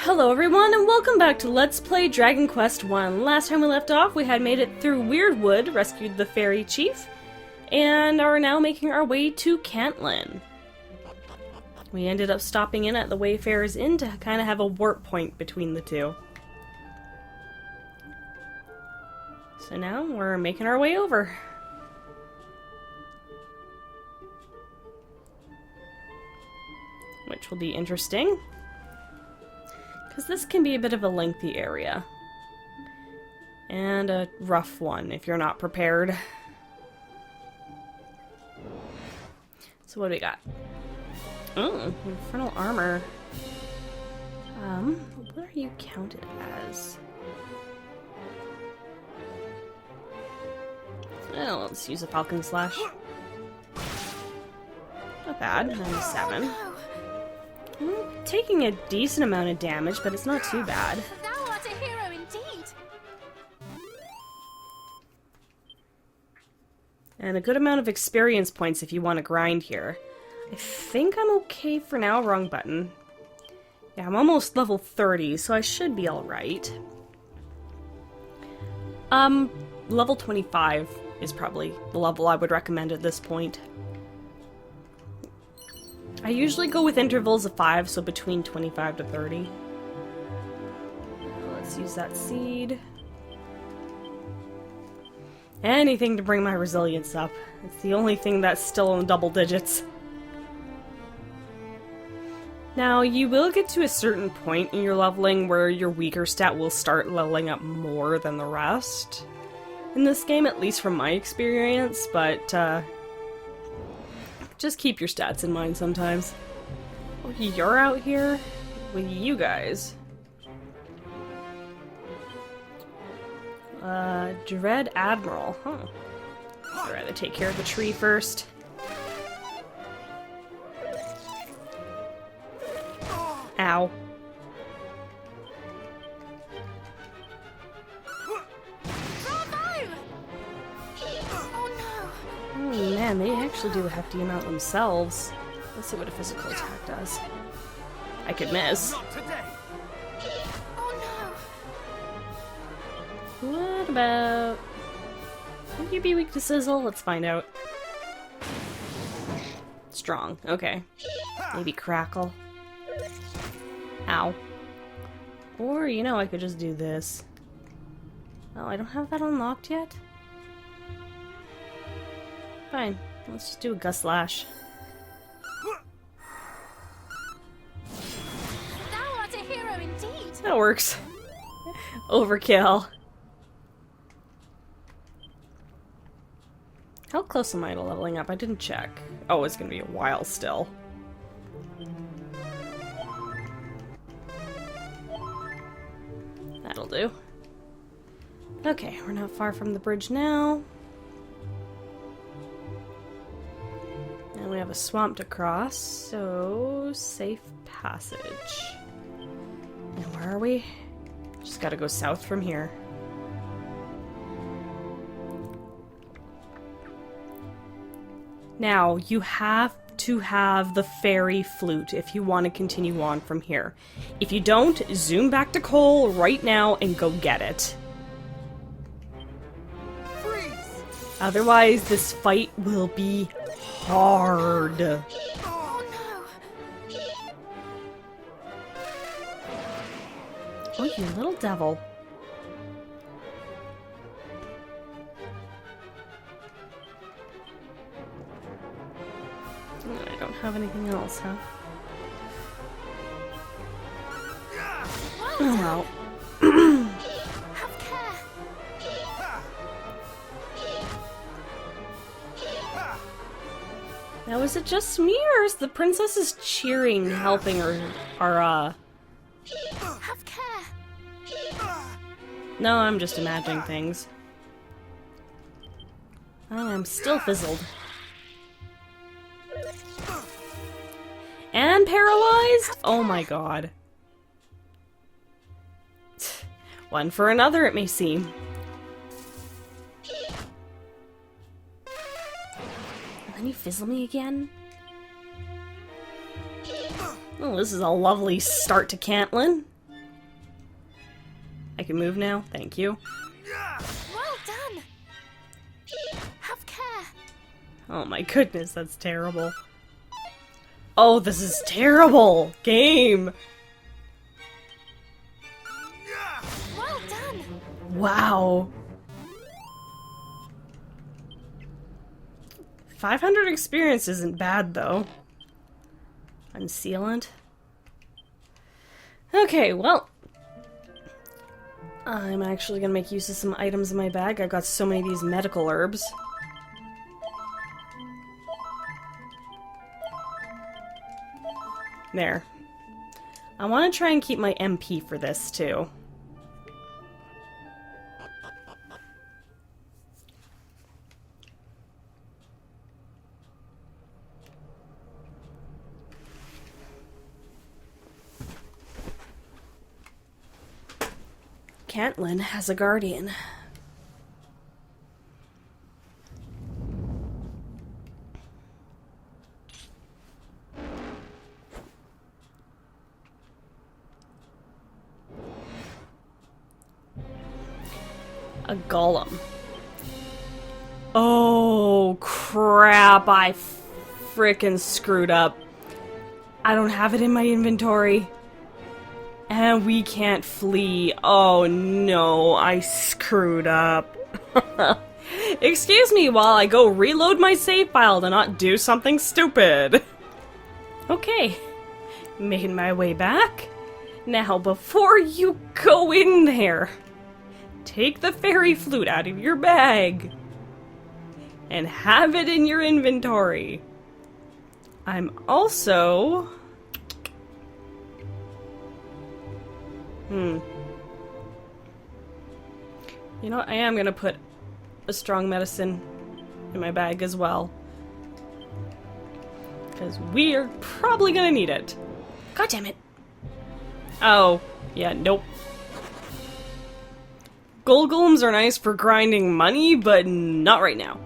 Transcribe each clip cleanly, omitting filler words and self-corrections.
Hello everyone, and welcome back to Let's Play Dragon Quest I. Last time we left off, we had made it through Weirdwood, rescued the Fairy Chief, and are now making our way to Catlin. We ended up stopping in at the Wayfarer's Inn to kind of have a warp point between the two. So now we're making our way over. Which will be interesting, because this can be a bit of a lengthy area. And a rough one if you're not prepared. So what do we got? Oh, infernal armor. What are you counted as? Well, let's use a Falcon Slash. Not bad, 97. Taking a decent amount of damage, but it's not too bad. Thou art a hero indeed. And a good amount of experience points if you want to grind here. I think I'm okay for now. Wrong button. Yeah, I'm almost level 30, so I should be alright. Level 25 is probably the level I would recommend at this point. I usually go with intervals of 5, so between 25 to 30. Let's use that seed. Anything to bring my resilience up. It's the only thing that's still in double digits. Now, you will get to a certain point in your leveling where your weaker stat will start leveling up more than the rest. In this game, at least from my experience, but, just keep your stats in mind sometimes. Oh, you're out here with you guys. Dread Admiral, huh? I'd rather take care of the tree first. Ow. Oh man, they actually do a hefty amount themselves. Let's see what a physical attack does. I could miss. What about... Would you be weak to sizzle? Let's find out. Strong, okay. Maybe crackle. Ow. Or, you know, I could just do this. Oh, I don't have that unlocked yet? Fine, let's just do a Gust Slash. Thou art a hero indeed. That works. Overkill. How close am I to leveling up? I didn't check. Oh, it's gonna be a while still. That'll do. Okay, we're not far from the bridge now. And we have a swamp to cross, so safe passage. And where are we? Just gotta go south from here. Now, you have to have the Fairie Flute if you want to continue on from here. If you don't, zoom back to Cole right now and go get it. Freeze. Otherwise, this fight will be hard. Oh no. Oh, you little devil. I don't have anything else, huh? Oh well. Have care. Now, is it just me, or is the princess is cheering, helping her, Have care. No, I'm just imagining things. Oh, I'm still fizzled. And paralyzed? Oh my god. One for another, it may seem. And then you fizzle me again? Oh, this is a lovely start to Catlin. I can move now. Thank you. Well done. Have care. Oh my goodness, that's terrible. Oh, this is terrible! Game! Well done. Wow. 500 experience isn't bad, though. Unsealant. Okay, well. I'm actually gonna make use of some items in my bag. I've got so many of these medical herbs. There. I want to try and keep my MP for this, too. Catlin has a guardian. A golem. Oh, crap. I frickin' screwed up. I don't have it in my inventory. And we can't flee. Oh, no. I screwed up. Excuse me while I go reload my save file to not do something stupid. Okay. Made my way back. Now, before you go in there, take the Fairie Flute out of your bag and have it in your inventory. I'm also... You know what? I am gonna put a strong medicine in my bag as well. Because we're probably gonna need it. God damn it. Oh, yeah, nope. Gold golems are nice for grinding money, but not right now.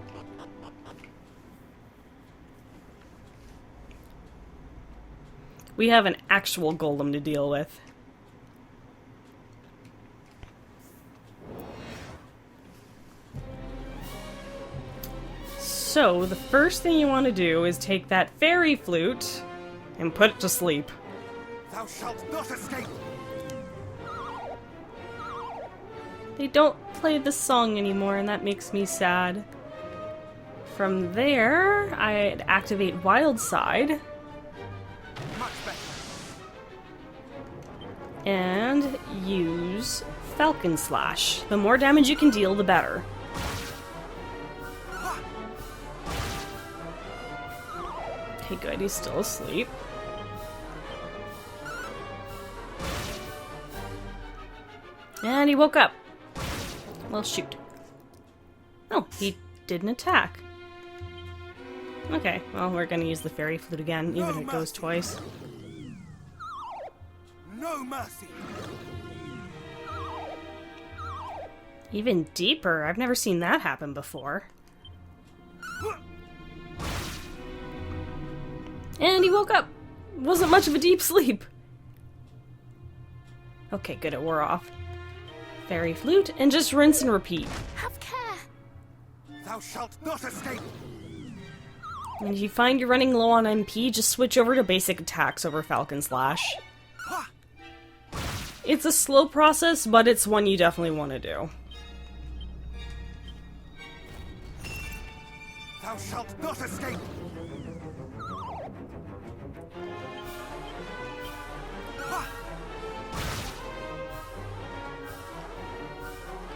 We have an actual golem to deal with. So, the first thing you want to do is take that Fairie Flute and put it to sleep. Thou shalt not escape! They don't play the song anymore, and that makes me sad. From there, I'd activate Wild Side. Much better. And use Falcon Slash. The more damage you can deal, the better. Okay, good, he's still asleep. And he woke up. Well, shoot. Oh, he didn't attack. Okay, well, we're gonna use the Fairie Flute again, even if it goes twice. No mercy. Even deeper? I've never seen that happen before. And he woke up! Wasn't much of a deep sleep. Okay, good, it wore off. Fairy Flute, and just rinse and repeat. Have care. Thou shalt not escape. And if you find you're running low on MP, just switch over to basic attacks over Falcon Slash. It's a slow process, but it's one you definitely want to do. Thou shalt not escape.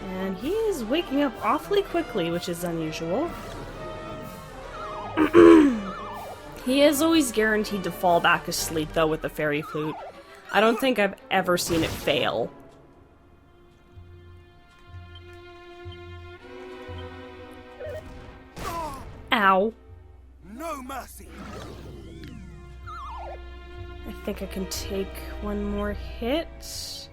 And he is waking up awfully quickly, which is unusual. He is always guaranteed to fall back asleep, though, with the Fairy Flute. I don't think I've ever seen it fail. Ow. No mercy. I think I can take one more hit.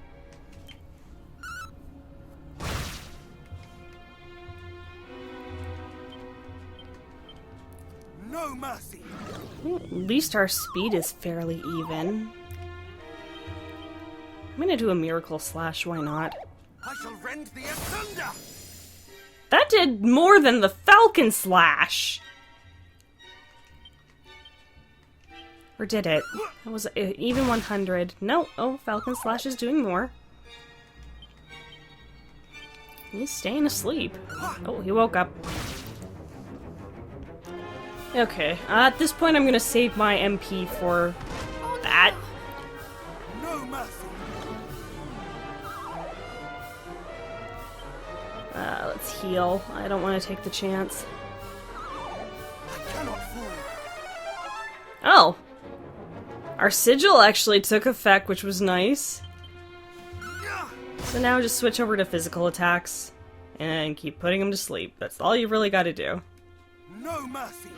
No mercy. At least our speed is fairly even. I'm gonna do a Miracle Slash, why not? I shall rend thee asunder! That did more than the Falcon Slash! Or did it? It was even 100. No, oh, Falcon Slash is doing more. He's staying asleep. Oh, he woke up. Okay, at this point I'm gonna save my MP for that. No mercy! Let's heal. I don't want to take the chance. I cannot fall! Oh! Our sigil actually took effect, which was nice. So now just switch over to physical attacks and keep putting him to sleep. That's all you really gotta do. No mercy!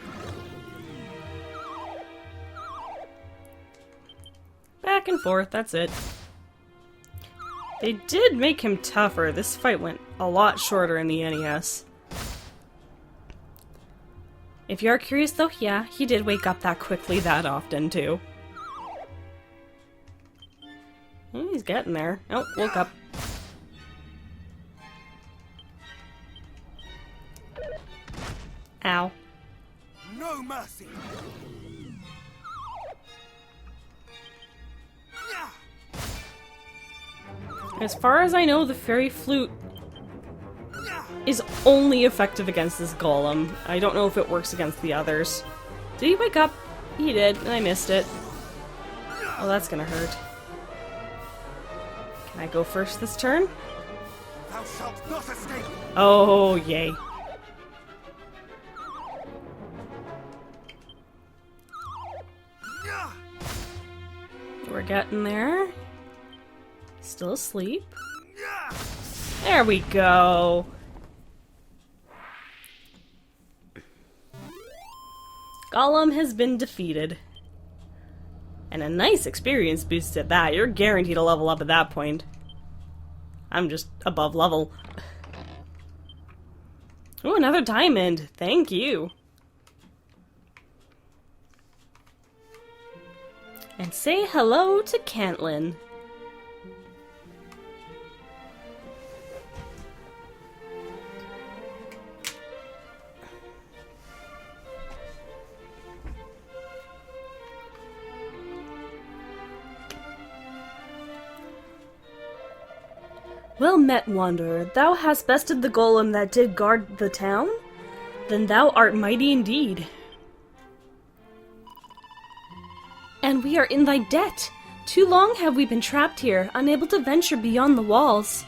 Back and forth, that's it. They did make him tougher. This fight went a lot shorter in the NES. If you are curious though, yeah, he did wake up that quickly that often too. He's getting there. Oh, woke up. Ow. No mercy! As far as I know, the Fairie Flute is only effective against this Golem. I don't know if it works against the others. Did he wake up? He did, and I missed it. Oh, that's gonna hurt. Can I go first this turn? Thou shalt not escape! Oh, yay. We're getting there. Still asleep. There we go. Golem has been defeated. And a nice experience boost at that. You're guaranteed to level up at that point. I'm just above level. Ooh, another diamond. Thank you. And say hello to Catlin. Well met, Wanderer. Thou hast bested the golem that did guard the town? Then thou art mighty indeed. And we are in thy debt. Too long have we been trapped here, unable to venture beyond the walls.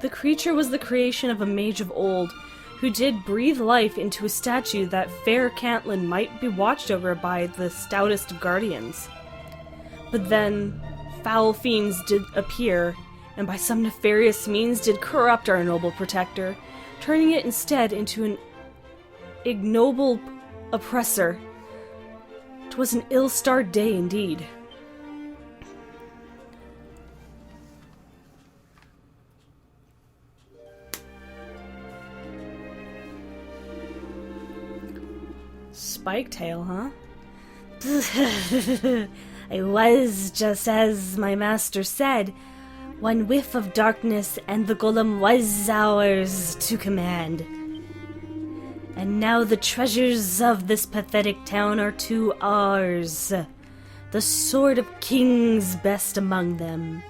The creature was the creation of a mage of old, who did breathe life into a statue that fair Catlin might be watched over by the stoutest of guardians. But then, foul fiends did appear, and by some nefarious means did corrupt our noble protector, turning it instead into an ignoble oppressor. 'Twas an ill-starred day indeed. Spiketail, huh? It was just as my master said. One whiff of darkness and the golem was ours to command. And now the treasures of this pathetic town are to ours. The sword of kings best among them.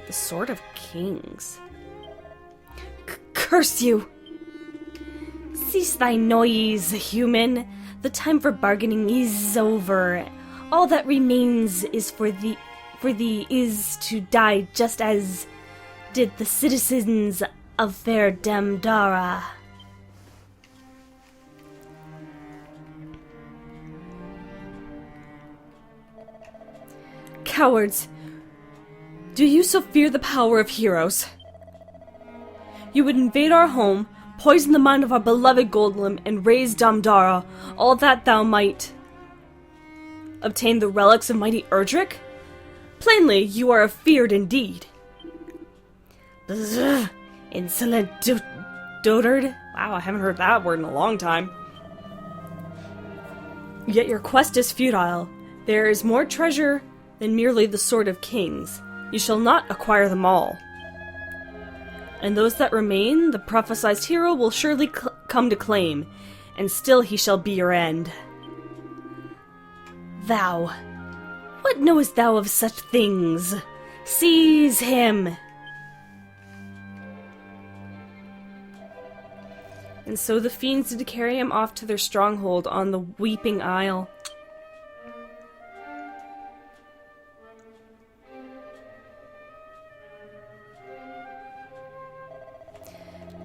The sword of kings? Curse you! Cease thy noise, human. The time for bargaining is over. All that remains is for thee is to die just as did the citizens of fair Damdara. Cowards! Do you so fear the power of heroes? You would invade our home, poison the mind of our beloved Golem, and raise Damdara, all that thou might obtain the relics of mighty Erdrick? Plainly, you are afeared indeed. Bzzz, insolent dotard. Wow, I haven't heard that word in a long time. Yet your quest is futile. There is more treasure than merely the Sword of Kings. You shall not acquire them all. And those that remain, the prophesied hero will surely come to claim, and still he shall be your end. Thou, what knowest thou of such things? Seize him! And so the fiends did carry him off to their stronghold on the Weeping Isle.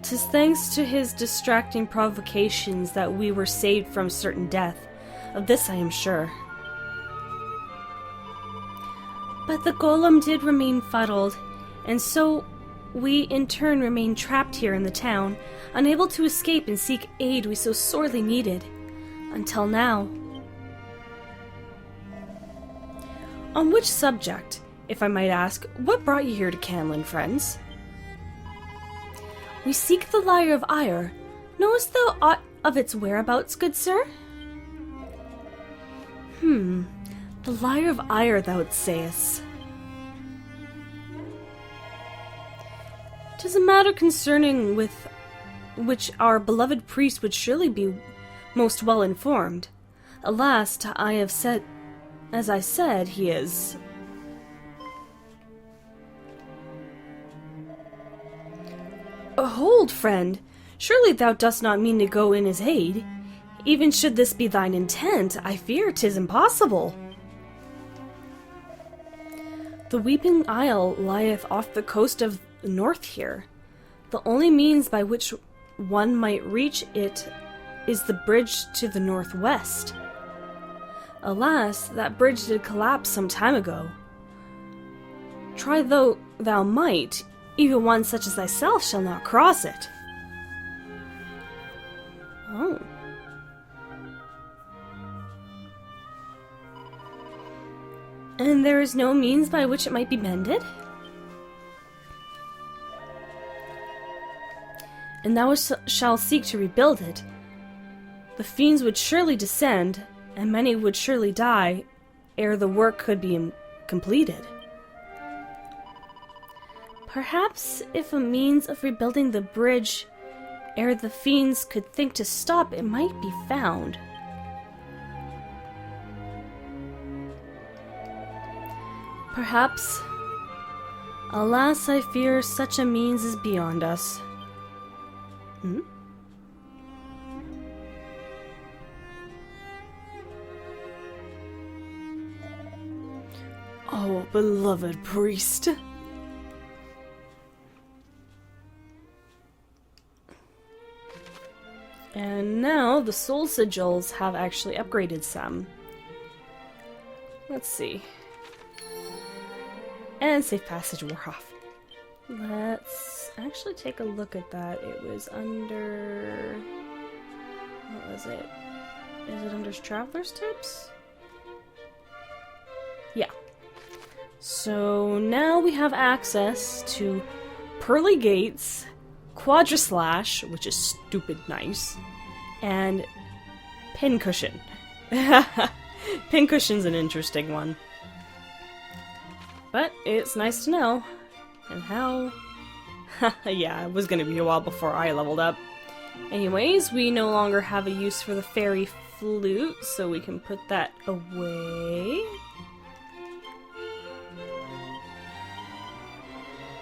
'Tis thanks to his distracting provocations that we were saved from certain death. Of this I am sure. But the golem did remain fuddled, and so we in turn remained trapped here in the town, unable to escape and seek aid we so sorely needed. Until now. On which subject, if I might ask, what brought you here to Catlin, friends? We seek the Lyre of Ire. Knowest thou aught of its whereabouts, good sir? The Lyre of Ire, thou sayest. 'Tis a matter concerning with which our beloved priest would surely be most well informed. Alas, as I said, he is... Hold, friend. Surely thou dost not mean to go in his aid. Even should this be thine intent, I fear 'tis impossible. The Weeping Isle lieth off the coast of the north here. The only means by which one might reach it is the bridge to the northwest. Alas, that bridge did collapse some time ago. Try though thou might, even one such as thyself shall not cross it. Oh. And there is no means by which it might be mended? And thou shalt seek to rebuild it. The fiends would surely descend, and many would surely die, ere the work could be completed. Perhaps if a means of rebuilding the bridge ere the fiends could think to stop, it might be found. Perhaps. Alas, I fear such a means is beyond us. Oh, beloved priest. And now the soul sigils have actually upgraded some. Let's see. And safe passage wore off. Let's actually take a look at that. It was under... what was it? Is it under Traveler's Tips? Yeah. So now we have access to Pearly Gates, Quadraslash, which is stupid nice, and Pincushion. Pincushion's an interesting one. But it's nice to know. And how... yeah, it was gonna be a while before I leveled up. Anyways, we no longer have a use for the Fairie Flute, so we can put that away.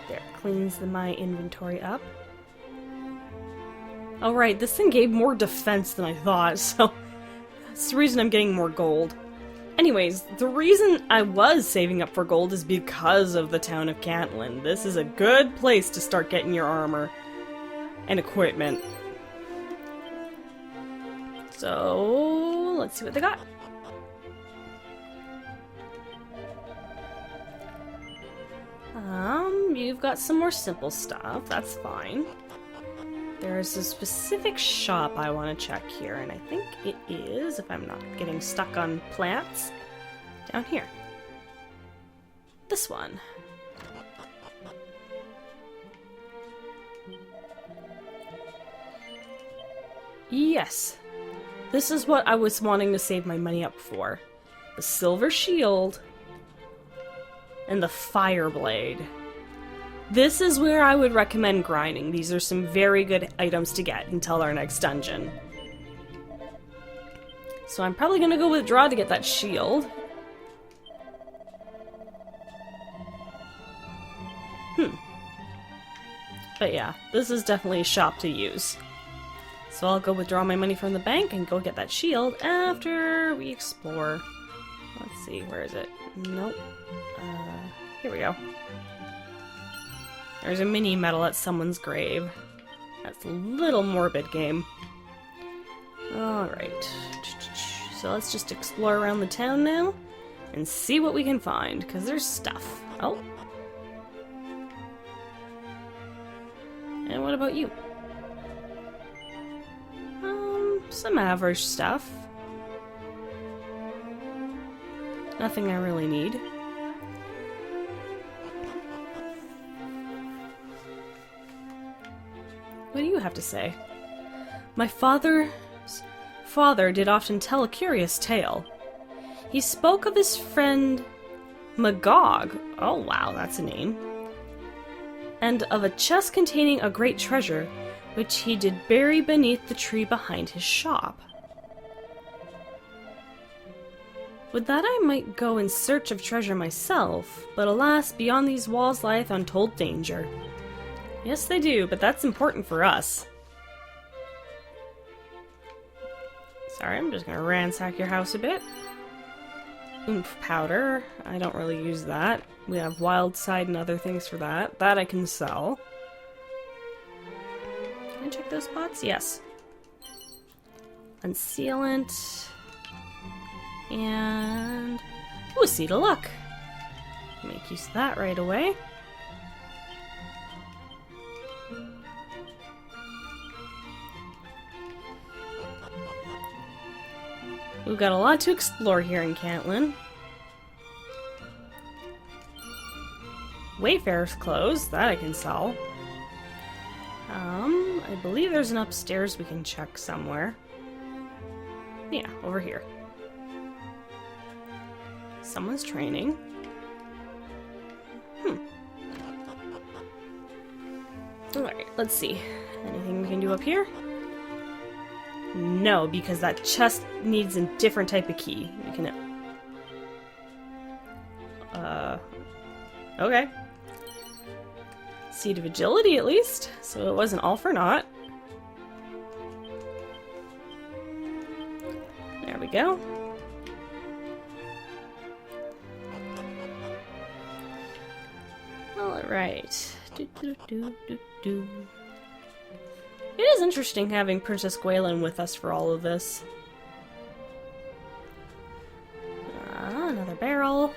There, cleans my inventory up. Alright, this thing gave more defense than I thought, so that's the reason I'm getting more gold. Anyways, the reason I was saving up for gold is because of the town of Catlin. This is a good place to start getting your armor and equipment. So, let's see what they got. You've got some more simple stuff, that's fine. There's a specific shop I want to check here, and I think it is, if I'm not getting stuck on plants, down here. This one. Yes. This is what I was wanting to save my money up for. The silver shield and the Fire Blade. This is where I would recommend grinding. These are some very good items to get until our next dungeon. So I'm probably gonna go withdraw to get that shield. But yeah, this is definitely a shop to use. So I'll go withdraw my money from the bank and go get that shield after we explore. Let's see, where is it? Nope. Here we go. There's a mini medal at someone's grave. That's a little morbid, game. Alright. So let's just explore around the town now and see what we can find, because there's stuff. Oh. And what about you? Some average stuff. Nothing I really need. What do you have to say? My father's father did often tell a curious tale. He spoke of his friend Magog. Oh wow, that's a name. And of a chest containing a great treasure, which he did bury beneath the tree behind his shop. Would that I might go in search of treasure myself, but alas, beyond these walls lieth untold danger. Yes, they do, but that's important for us. Sorry, I'm just gonna ransack your house a bit. Oomph powder. I don't really use that. We have wild side and other things for that. That I can sell. Can I check those spots? Yes. Unsealant. And... ooh, a seed of luck. Make use of that right away. We've got a lot to explore here in Catlin. Wayfarer's clothes, that I can sell. I believe there's an upstairs we can check somewhere. Yeah, over here. Someone's training. Alright, let's see. Anything we can do up here? No, because that chest needs a different type of key. We can... okay. Seed of agility, at least. So it wasn't all for naught. There we go. Alright. It is interesting having Princess Gwalen with us for all of this. Another barrel.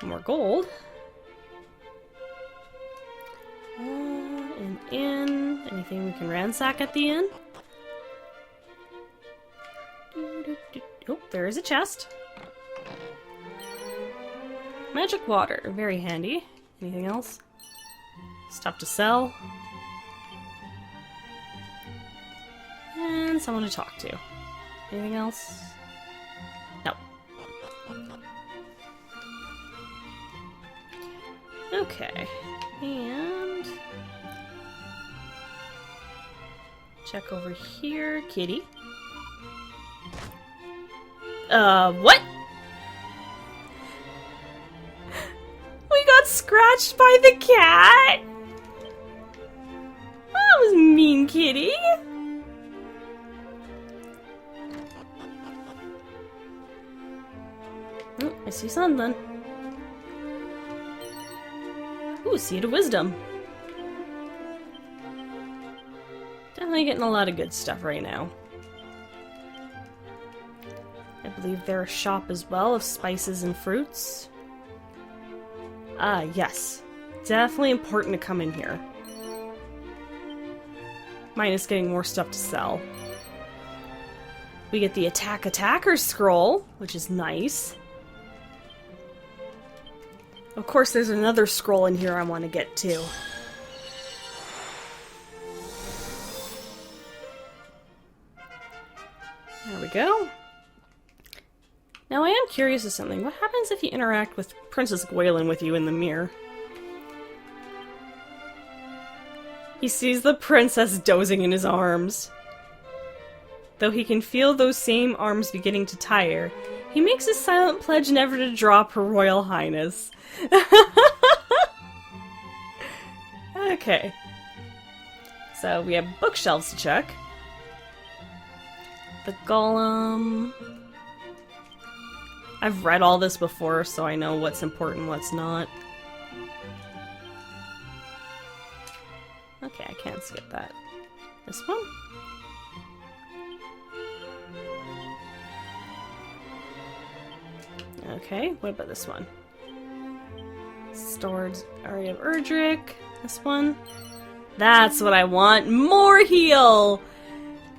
More gold. An inn. Anything we can ransack at the inn? Oh, there is a chest. Magic water. Very handy. Anything else? Stuff to sell. And someone to talk to. Anything else? No. Okay. And... check over here. Kitty. What? We got scratched by the cat? That was mean, Kitty. Oh, I see something. Ooh, Seed of Wisdom. Definitely getting a lot of good stuff right now. I believe there's a shop as well of spices and fruits. Ah, yes. Definitely important to come in here. Minus getting more stuff to sell. We get the Attacker scroll, which is nice. Of course, there's another scroll in here I want to get to. There we go. Now I am curious of something. What happens if you interact with Princess Golem with you in the mirror? He sees the princess dozing in his arms. Though he can feel those same arms beginning to tire, he makes a silent pledge never to drop Her Royal Highness. Okay. So we have bookshelves to check. The Golem. I've read all this before, so I know what's important, what's not. Okay, I can't skip that. This one? Okay, what about this one? Stored Aria of Erdrick. This one. That's what I want! More heal!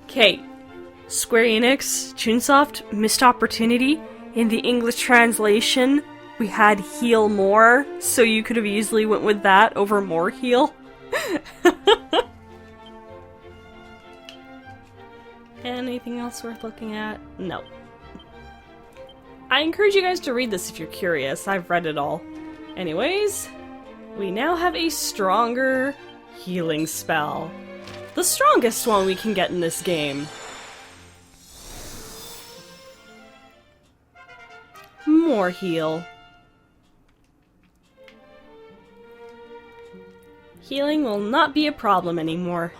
Okay. Square Enix, Chunsoft, missed opportunity. In the English translation, we had heal more, so you could have easily went with that over more heal. Anything else worth looking at? No. I encourage you guys to read this if you're curious. I've read it all. Anyways, we now have a stronger healing spell. The strongest one we can get in this game. More heal. Healing will not be a problem anymore.